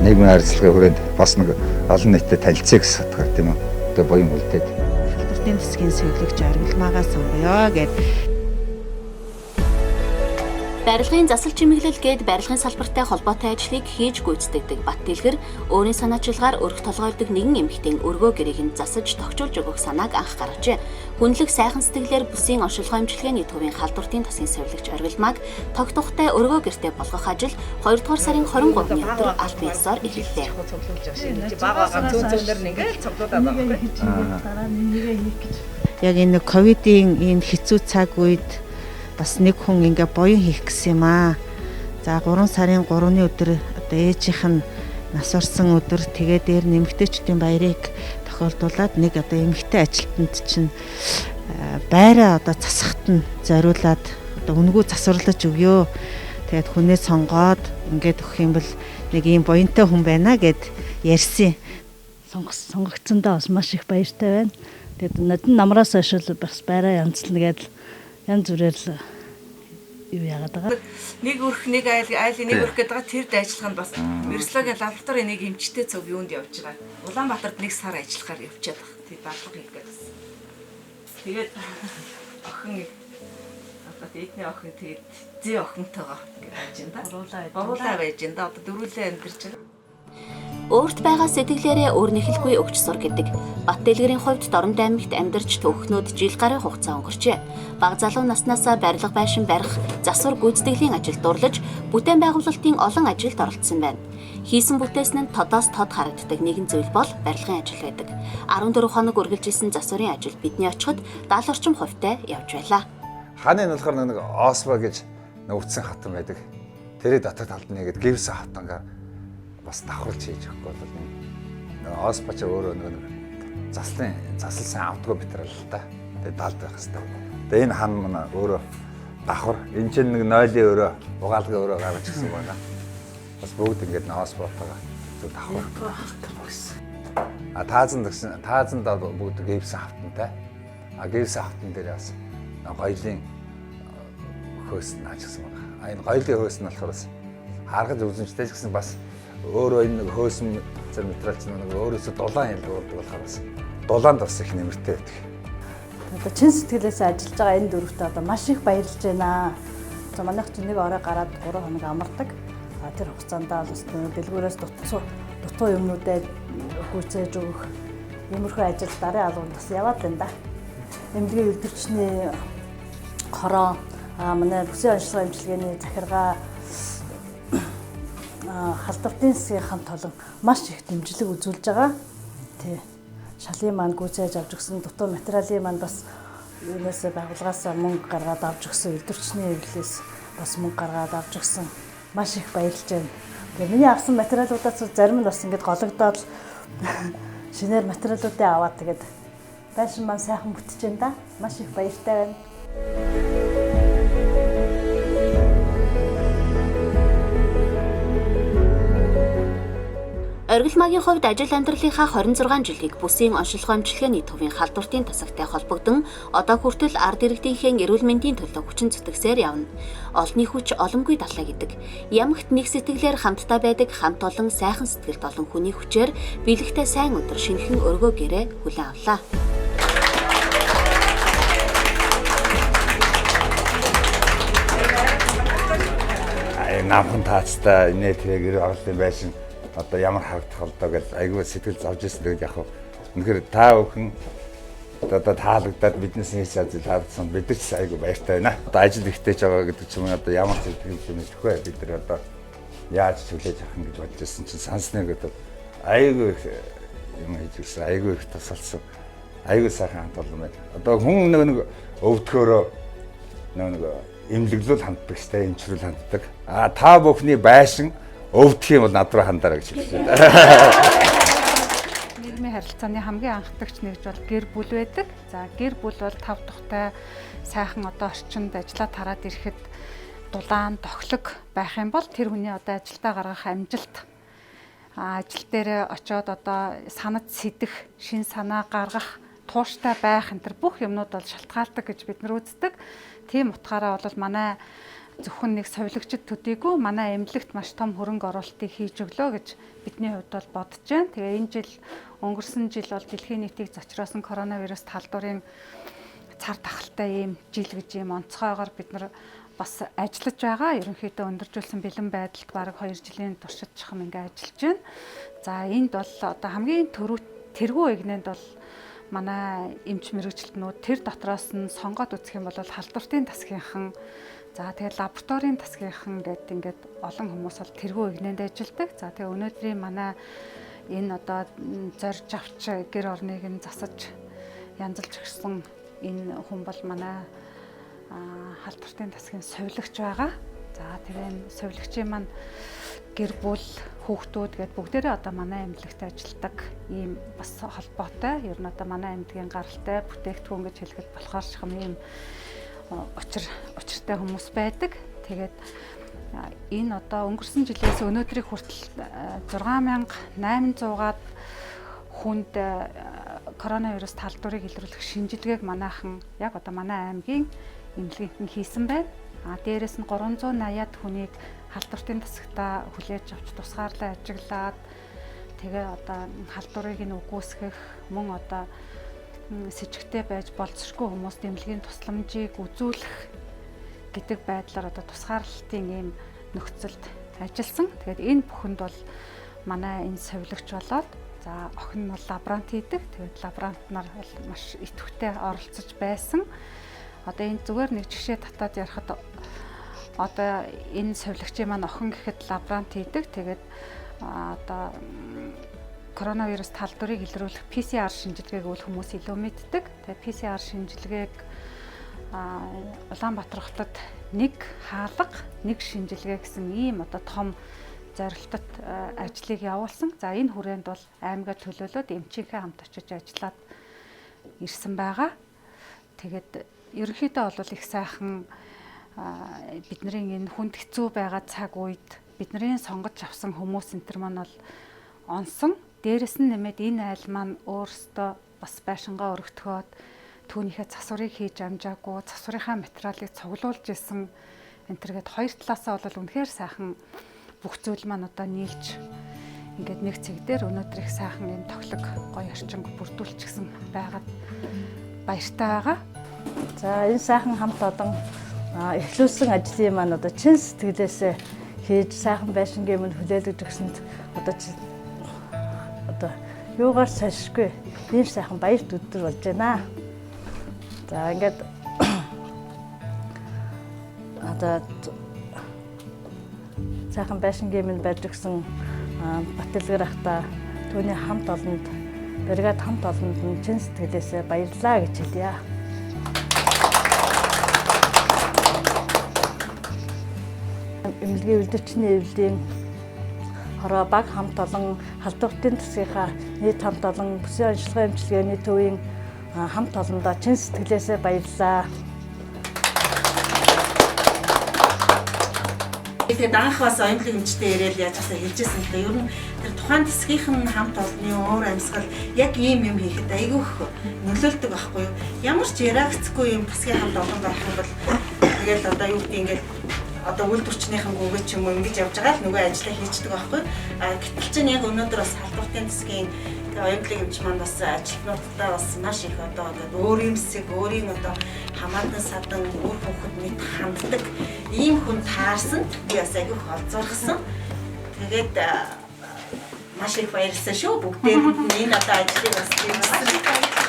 нийгмийн харилцагын хүрээнд бас нэг олон нийтэд танилцъя гэсэн утгаар тийм үү. Тэгээ буян үлдээд халдвартын засгийн сэвлэгч арилмаагаа сонгоё гэд. Барилгын засал чимэглэл гээд барилгын салбартай холбоотой ажлыг хийж гүйцэтгэдэг Бат Дэлгэр өөрийн санаачилгаар өргөх толгойлдог нэгэн эмэгтэйн өргөө гэрээг нь засаж тогтжуулж өгөх санааг анх гаргажээ. Хүнлэх сайхан сэтгэлээр бүсийн онцлогоо эмчилгээний төвийн халдвартын засгийн сэвлэгч Оргилмааг тогтохтой өргөө гэртээ болгох ажил 2 дугаар сарын 23-ны өдөр аль биесээр эхэллээ. Яг энэ ковидын энэ хэцүү цаг үед бас нэг хүн ингээ буян хийх гэсэн юм аа. За 3 сарын 3-ны өдөр одоо ээжийнх нь нас орсон өдөр тэгээ дээр нэмэгтэйчдийн баярыг тохиолдуулаад нэг одоо эмэгтэй ажилтнанд чинь байраа одоо засахт нь зориулаад одоо үнгүү засварлаж өгөө. Тэгээд хүнээ сонгоод ингээд өгөх юм бол нэг ийм буянтай хүн байна гэд ярьсан. Сонгогдсондоо бас маш их баяртай байна. Тэгээд надад намраас хойш бас байраа янзлна гэдэл янз бүрээр юу яагаад байгаа. Нэг өрх нэг айлын нэг өрх гэдэг байгаа тэрд ажиллах нь бас Мерслогийн лабораторийн нэг эмчтэй цуг юунд явж байгаа. Улаанбаатарт нэг сар ажиллахаар явчихад байна. Тэг дадлага хийх гэсэн. Тэгээд охин одоо эдний охин тэгээд зээ охинтойгоо гэж байж энэ да. Уруулаа байж энэ да. Одоо дөрүүлээ амьдэрч байгаа. Өөрт байгаа сэтгэлээрээ өөрнөхөлгүй өгч сур гэдэг. Бат Дэлгэрийн хувьд Дорнод аймагт амьдарч төөхнүүд жил гарын хугацаа өнгөрчээ. Бага залуу наснаасаа барилга байшин барих, засвар гүйцэтгэлийн ажилд дурлаж, бүтээн байгуулалтын олон ажилд оролцсон байна. Хийсэн бүтээсэн нь тодоос тод харагддаг нэгэн зүйл бол барилгын ажил байдаг. 14 хоног үргэлжилсэн засварын ажилд бидний очиход 70 орчим хувьтай явж байлаа. Ханы нь болохоор нэг Осмо гэж нэг утсан хатан байдаг. Тэрийг дотор талд нэгэд гэрсэн хатангаар бас давхарлж хийж өгөх бол нэг Осмоч өөрөө нэг заслсан автоко материал л да. Тэгээ далд байх хэрэгтэй. Тэгээ энэ хан мана өөрөө давхар. Энэ чинь нэг нойлын өөрөө угаалгын өөрөө гаргаж ирсэн байна. Бас бүгд ингээд Осмотойгоо зөв давхар гэсэн. Таазанд бүгд гэрсэн хатантай. Гэрсэн хатан дээр бас гоёлын хөөс нь ажигсан байна. Энэ гоёлын хөөс нь болохоор бас харгаж үзэмжтэй ч гэсэн бас өөрөө энэ нэг хөөсөн зэр материал чинь нэг өөрөөсөө дулаан ялгуулдаг болохоор бас дулаанд бас их нэмэртэй байдаг. Одоо чин сэтгэлээс ажиллаж байгаа энэ дөрөвтөө одоо маш их баярлж байна. За манайх чинь нэг орой гараад 3 хоног амардаг. Тэр хугацаанд бас дэлгүүрээс дутуу юмнуудад гүйцээж өгөх иймэрхүү ажил дарын албанд бас яваад байна да. Эмнэлгийн өвдөгчний хороо манай бүсийн онцлогоо эмчилгээний захиргаа халдвартын засгийн хамт олон маш их дэмжлэг үзүүлж байгаа. Тий. Шалын маань гүйцээж авч өгсөн дутуу материалын маань бас юунаас байгууллагаас мөнгө гаргаад авч өгсөн, өвдөгчний эвлэлээс бас мөнгө гаргаад авч өгсөн. Маш их баярлж байна. Тэгээ миний авсан материалуудаас зарим нь бас ингэж гологдоод шинээр материалуудыг аваад тэгээд байшин маань сайхан бүтэж байна да. Маш их баяртай байна. Оргилмаагийн хувьд ажил амьдралынхаа 26 жилийг бүсийн онцлогоо эмчилгээний төвийн халдвартын тасагтай холбогдсон одоо хүртэл ард иргэдийнхээ эрүүл мэндийн төлөө хүчин зүтгэсээр явна. Олонний хүч олонгүй далаа гэдэг. Ямагт нэг сэтгэлээр хамтдаа байдаг хамт олон сайхан сэтгэлд олон хүний хүчээр бэлэгтэй сайн өдөр шинэхэн өргөө гэрээ хүлээн авлаа. Намхан таацтай нэтгээ гэр орлын байшин одоо ямар харагдах болдоо гэж айгүй сэтгэл зовж ирсэн гэдэг яг үнэхээр та бүхэн одоо таалагдаад биднээс хийж ажил таалагдсан бид нар ч айгүй баяртай байна. Одоо ажил ихтэй ч байгаа гэдэг чинь одоо ямар сэтгэл зүйн төхөө бид нар одоо яаж хүлээж авах юм гэж бодож ирсэн чинь сансныг одоо айгүй юм хийж ирсэн айгүй их тусалсан айгүй сайхан хамт олон байна. Одоо хүн нэг өвдгөөрөө нэг эмнэлглүүл ханддаг штэ эмчрүүл ханддаг. Та бүхний байшин өвдөх юм бол над руу хандаарай гэж хэлж байна. Нийгмийн харилцааны хамгийн анхдагч нэгж бол гэр бүл байдаг. За гэр бүл бол тав тухтай сайхан одоо орчинд ажиллаад хараад ирэхэд дулаан, тохилог байх юм бол тэр хүний одоо ажилдаа гаргах амжилт ажил дээр очиод одоо санад сэдэх, шин санаа гаргах, тууштай байх энэ бүх юмнууд бол шалтгаалдаг гэж бид нар үздэг. Тийм утгаараа бол манай зөвхөн нэг совилогчд төдийгүй манай эмнэлэгт маш том хөрөнгө оруулалтыг хийж өглөө гэж бидний хувьд бол бодож байна. Тэгээ энэ жил өнгөрсөн жил бол дэлхийн нийтийг зочроосон коронавирус талдварын цар тахалтай ийм жил гэж ийм онцгойгоор бид нар бас ажиллаж байгаа. Ерөнхийдөө өндөржүүлсэн бэлэн байдалд бараг 2 жилийн туршидчхан ингээ ажиллаж байна. За энд бол одоо хамгийн тэргүү эгнэнд бол манай эмч мэрэгчлэтнүүд тэр дотроос нь сонгоод үзэх юм бол халдвартын тасгийнхан, за тэгээд лабораторийн тасгийнхан гэдэг ингээд олон хүмүүс бол тэргүү эгнэнд ажилладаг. За тэгээд өнөөдрийн манай энэ одоо зорж авч гэр орныг нь засаж янзалж өгсөн энэ хүн бол манай халдвартын тасгийн совилогч байгаа. За тэгээ энэ совилогчийн маань гэр бүл, хүүхдүүд гээд бүгдээрээ одоо манай эмнэлэгт ажилладаг ийм бас холбоотой. Ер нь одоо манай эмнэлгийн гаралтай бүтээгдэхүүн гэж хэлэхэд болохоор ч юм ийм учиртай хүмүүс байдаг. Тэгээд энэ одоо өнгөрсөн жилээс өнөөдрийг хүртэл 6800-аад хүнд коронавирус талдварыг илрүүлэх шинжилгээг манайхан яг одоо манай аймгийн эмнэлэгт нь хийсэн байна. Дээрээс нь 380-аад хүнийг халдвартын тасагтаа хүлээж авч тусгаарлаа ажиглаад тэгээ одоо халдварыг нь үгүйсгэх мөн одоо сэжигтэй байж болцсошгүй хүмүүст эмнэлгийн тусламжийг үзүүлэх гэдэг байдлаар одоо тусгаарлалтын ийм нөхцөлд ажилласан. Тэгээд энэ бүхэнд бол манай энэ совилогч болоод за охин нь бол лаборант хийдэг. Тэгээд лаборант нар бол маш идэвхтэй оролцож байсан. Одоо энэ зүгээр нэг жишээ татаад ярихад одоо энэ совилогчийн маань охин гэхэд лаборант хийдэг. Тэгээд одоо коронавирус талдварыг илрүүлэх PCR шинжилгээг үл хүмүүс илүү мэддэг. Тэгээд PCR шинжилгээг Улаанбаатар хотод нэг хаалга, нэг шинжилгээ гэсэн ийм одоо том зорилтод ажлыг явуулсан. За энэ хүрээнд бол аймгаа төлөөлөөд эмчийнхээ хамт очиж ажиллаад ирсэн байгаа. Тэгээд ерөнхийдөө бол их сайхан бидний энэ хүнд хэцүү байгаа цаг үед бидний сонгож авсан хүмүүс энэ төр маань бол онсон. Дээрэс нь нэмээд энэ айл маань өөрөөсөө бас байшингаа өргөтгөөд түүнийхээ засварыг хийж амжаагүй, засварынхаа материалыг цуглуулж исэн энэ төргээд хоёр талаасаа бол үнэхээр сайхан бүх зүйл маань одоо нийлж ингээд нэг цэг дээр өнөөдөр их сайхан юм тоглог гоё орчинг бүрдүүлчихсэн байгаад баяртай байгаа. За энэ сайхан хамт олон эхлүүлсэн ажлын маань одоо чин сэтгэлээсээ хийж сайхан байшингийн өмнө хүлээлгэж өгсөнд одоо юугаар сашгүй ийм сайхан баярт өдөр болж байна. За ингээд одоо сайхан байшингийн өмнө байж өгсөн Батэлгэр ахта түүний хамт олонд бригад хамт олонд нь чин сэтгэлээсээ баярлалаа гэж хэлье. Эмнэлгийн үйлдвэрчний эвлэлийн хороо баг хамт олон халдвартын тасгийнхаа нийт хамт олон бүсийн онцлогын эмчилгээний төвийн хамт олондоо чин сэтгэлээсээ баярлалаа. Тэгээд анх бас оюутлын эмчтэй ирээл яаж гэсэн хэлжсэн л да. Ер нь тэр тухайн тасгийнхан хамт олонны уур амьсгал яг ийм юм хийхэд айгүйх нөлөөлдөг байхгүй юу? Ямар ч яраагцгүй юм тасгийн хамт олон байх юм бол тэгээд одоо юу гэдэг ингээд одоо үйлдвэрчнийхэн гүгээ ч юм уу ингэж явж байгаа л нөгөө ажлаа хийчихдэг байхгүй. Гэтэл чинь яг өнөөдөр бас халдвартын тасгийн оюутлын эмч маань бас ажилтнуудтай бас маш их одоо ингээд өөрийн хэсэг, өөрийн одоо хамаатан садан өөр хүүхэд мэд ханддаг ийм хүн таарсан. Би бас айгүйх олзуурхсан. Тэгээд маш их баярлалаа шүү. Бүгдээр энэ одоо ажлыг бас хийсэн.